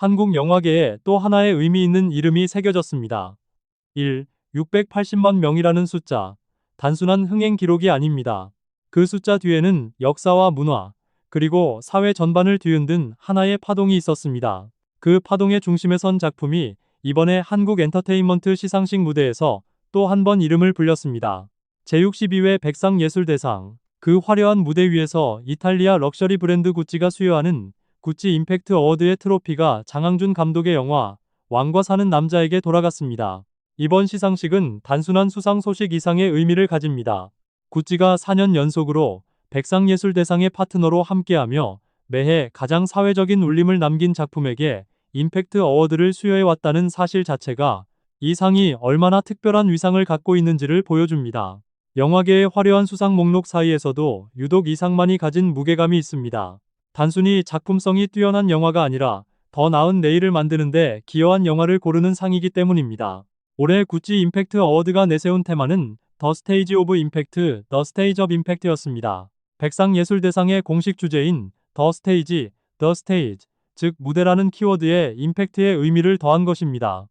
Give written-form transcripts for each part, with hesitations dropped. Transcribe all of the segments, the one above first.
한국 영화계에 또 하나의 의미 있는 이름이 새겨졌습니다. 1. 680만 명이라는 숫자. 단순한 흥행 기록이 아닙니다. 그 숫자 뒤에는 역사와 문화, 그리고 사회 전반을 뒤흔든 하나의 파동이 있었습니다. 그 파동의 중심에 선 작품이 이번에 한국 엔터테인먼트 시상식 무대에서 또 한 번 이름을 불렸습니다. 제62회 백상예술대상. 그 화려한 무대 위에서 이탈리아 럭셔리 브랜드 구찌가 수여하는 구찌 임팩트 어워드의 트로피가 장항준 감독의 영화 왕과 사는 남자에게 돌아갔습니다. 이번 시상식은 단순한 수상 소식 이상의 의미를 가집니다. 구찌가 4년 연속으로 백상예술대상의 파트너로 함께하며 매해 가장 사회적인 울림을 남긴 작품에게 임팩트 어워드를 수여해왔다는 사실 자체가 이 상이 얼마나 특별한 위상을 갖고 있는지를 보여줍니다. 영화계의 화려한 수상 목록 사이에서도 유독 이 상만이 가진 무게감이 있습니다. 단순히 작품성이 뛰어난 영화가 아니라 더 나은 내일을 만드는데 기여한 영화를 고르는 상이기 때문입니다. 올해 구찌 임팩트 어워드가 내세운 테마는 더 스테이지 오브 임팩트, 더 스테이지 오브 임팩트였습니다. 백상예술대상의 공식 주제인 더 스테이지, 더 스테이지, 즉 무대라는 키워드에 임팩트의 의미를 더한 것입니다.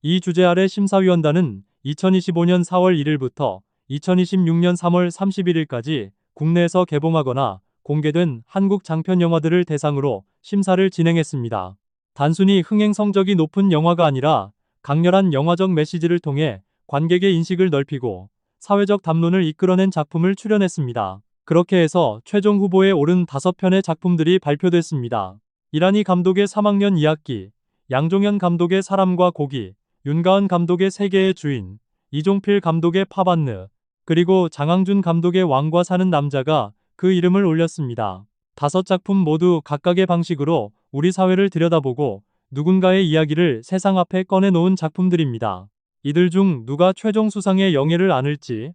이 주제 아래 심사위원단은 2025년 4월 1일부터 2026년 3월 31일까지 국내에서 개봉하거나 공개된 한국 장편 영화들을 대상으로 심사를 진행했습니다. 단순히 흥행 성적이 높은 영화가 아니라 강렬한 영화적 메시지를 통해 관객의 인식을 넓히고 사회적 담론을 이끌어낸 작품을 출연했습니다. 그렇게 해서 최종 후보에 오른 5편의 작품들이 발표됐습니다. 이란희 감독의 3학년 2학기, 양종현 감독의 사람과 고기, 윤가은 감독의 세계의 주인, 이종필 감독의 파반느, 그리고 장항준 감독의 왕과 사는 남자가 그 이름을 올렸습니다. 5작품 모두 각각의 방식으로 우리 사회를 들여다보고 누군가의 이야기를 세상 앞에 꺼내놓은 작품들입니다. 이들 중 누가 최종 수상의 영예를 안을지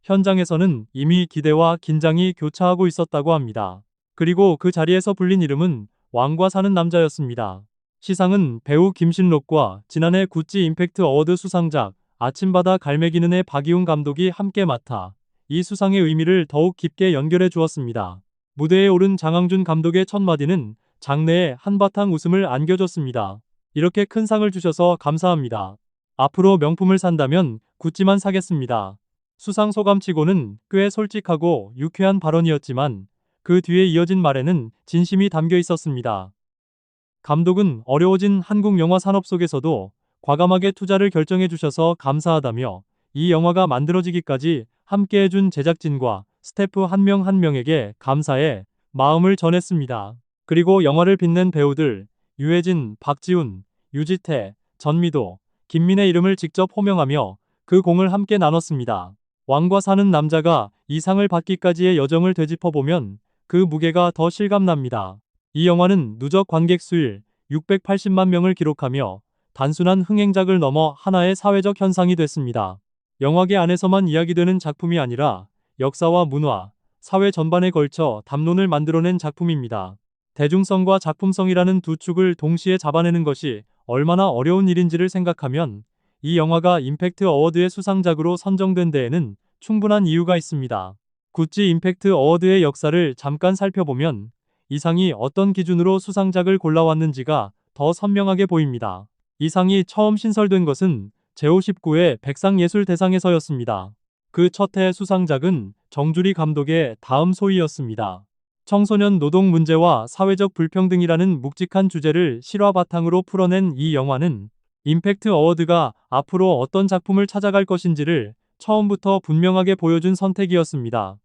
현장에서는 이미 기대와 긴장이 교차하고 있었다고 합니다. 그리고 그 자리에서 불린 이름은 왕과 사는 남자였습니다. 시상은 배우 김신록과 지난해 구찌 임팩트 어워드 수상작 아침바다 갈매기는의 박이훈 감독이 함께 맡아 이 수상의 의미를 더욱 깊게 연결해 주었습니다. 무대에 오른 장항준 감독의 첫 마디는 장내에 한바탕 웃음을 안겨줬습니다. 이렇게 큰 상을 주셔서 감사합니다. 앞으로 명품을 산다면 구찌만 사겠습니다. 수상 소감치고는 꽤 솔직하고 유쾌한 발언이었지만 그 뒤에 이어진 말에는 진심이 담겨 있었습니다. 감독은 어려워진 한국 영화 산업 속에서도 과감하게 투자를 결정해 주셔서 감사하다며 이 영화가 만들어지기까지 함께해준 제작진과 스태프 한 명 한 명에게 감사의 마음을 전했습니다. 그리고 영화를 빛낸 배우들 유해진, 박지훈, 유지태, 전미도, 김민의 이름을 직접 호명하며 그 공을 함께 나눴습니다. 왕과 사는 남자가 이 상을 받기까지의 여정을 되짚어보면 그 무게가 더 실감납니다. 이 영화는 누적 관객 수일 680만 명을 기록하며 단순한 흥행작을 넘어 하나의 사회적 현상이 됐습니다. 영화계 안에서만 이야기되는 작품이 아니라 역사와 문화, 사회 전반에 걸쳐 담론을 만들어낸 작품입니다. 대중성과 작품성이라는 두 축을 동시에 잡아내는 것이 얼마나 어려운 일인지를 생각하면 이 영화가 임팩트 어워드의 수상작으로 선정된 데에는 충분한 이유가 있습니다. 구찌 임팩트 어워드의 역사를 잠깐 살펴보면 이 상이 어떤 기준으로 수상작을 골라왔는지가 더 선명하게 보입니다. 이 상이 처음 신설된 것은 제59회 백상예술대상에서였습니다. 그 첫 해 수상작은 정주리 감독의 다음 소위였습니다. 청소년 노동 문제와 사회적 불평등이라는 묵직한 주제를 실화 바탕으로 풀어낸 이 영화는 임팩트 어워드가 앞으로 어떤 작품을 찾아갈 것인지를 처음부터 분명하게 보여준 선택이었습니다.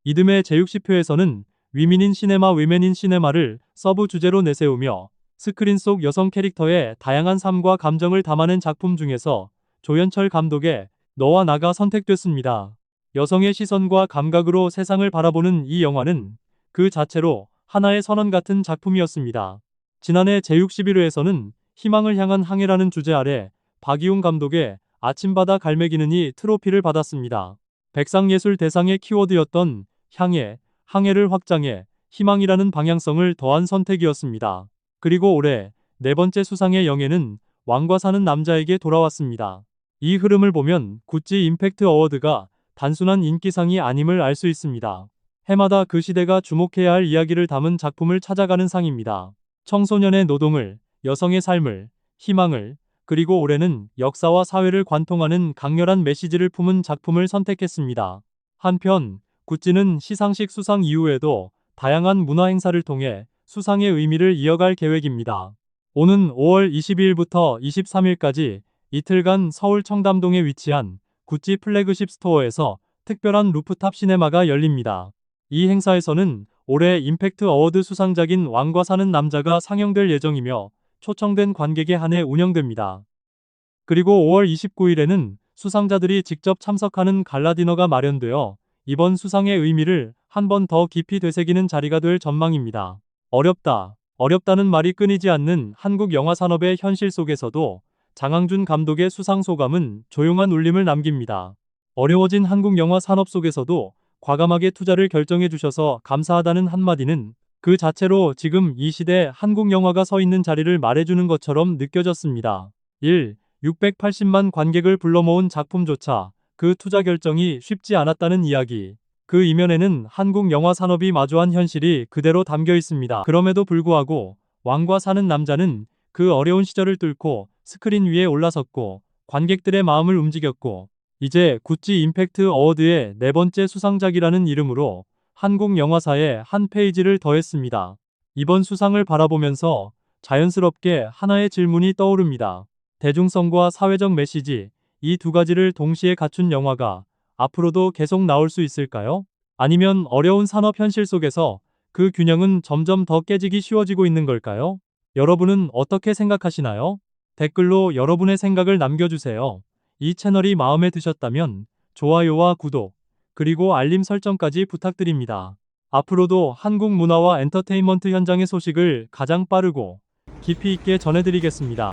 이듬해 제60회에서는 위민인 시네마 위맨인 시네마를 서브 주제로 내세우며 스크린 속 여성 캐릭터의 다양한 삶과 감정을 담아낸 작품 중에서 조연철 감독의 너와 나가 선택됐습니다. 여성의 시선과 감각으로 세상을 바라보는 이 영화는 그 자체로 하나의 선언 같은 작품이었습니다. 지난해 제61회에서는 희망을 향한 항해라는 주제 아래 박이훈 감독의 아침바다 갈매기는이 트로피를 받았습니다. 백상예술대상의 키워드였던 향해, 항해를 확장해 희망이라는 방향성을 더한 선택이었습니다. 그리고 올해 네 번째 수상의 영예는 왕과 사는 남자에게 돌아왔습니다. 이 흐름을 보면 구찌 임팩트 어워드가 단순한 인기상이 아님을 알 수 있습니다. 해마다 그 시대가 주목해야 할 이야기를 담은 작품을 찾아가는 상입니다. 청소년의 노동을, 여성의 삶을, 희망을, 그리고 올해는 역사와 사회를 관통하는 강렬한 메시지를 품은 작품을 선택했습니다. 한편, 구찌는 시상식 수상 이후에도 다양한 문화 행사를 통해 수상의 의미를 이어갈 계획입니다. 오는 5월 22일부터 23일까지 이틀간 서울 청담동에 위치한 구찌 플래그십 스토어에서 특별한 루프탑 시네마가 열립니다. 이 행사에서는 올해 임팩트 어워드 수상작인 왕과 사는 남자가 상영될 예정이며 초청된 관객에 한해 운영됩니다. 그리고 5월 29일에는 수상자들이 직접 참석하는 갈라 디너가 마련되어 이번 수상의 의미를 한 번 더 깊이 되새기는 자리가 될 전망입니다. 어렵다는 말이 끊이지 않는 한국 영화 산업의 현실 속에서도 장항준 감독의 수상 소감은 조용한 울림을 남깁니다. 어려워진 한국 영화 산업 속에서도 과감하게 투자를 결정해 주셔서 감사하다는 한마디는 그 자체로 지금 이 시대 한국 영화가 서 있는 자리를 말해주는 것처럼 느껴졌습니다. 680만 관객을 불러 모은 작품조차 그 투자 결정이 쉽지 않았다는 이야기. 그 이면에는 한국 영화 산업이 마주한 현실이 그대로 담겨 있습니다. 그럼에도 불구하고 왕과 사는 남자는 그 어려운 시절을 뚫고 스크린 위에 올라섰고 관객들의 마음을 움직였고 이제 구찌 임팩트 어워드의 네 번째 수상작이라는 이름으로 한국 영화사에 한 페이지를 더했습니다. 이번 수상을 바라보면서 자연스럽게 하나의 질문이 떠오릅니다. 대중성과 사회적 메시지, 이 두 가지를 동시에 갖춘 영화가 앞으로도 계속 나올 수 있을까요? 아니면 어려운 산업 현실 속에서 그 균형은 점점 더 깨지기 쉬워지고 있는 걸까요? 여러분은 어떻게 생각하시나요? 댓글로 여러분의 생각을 남겨주세요. 이 채널이 마음에 드셨다면 좋아요와 구독, 그리고 알림 설정까지 부탁드립니다. 앞으로도 한국 문화와 엔터테인먼트 현장의 소식을 가장 빠르고 깊이 있게 전해드리겠습니다.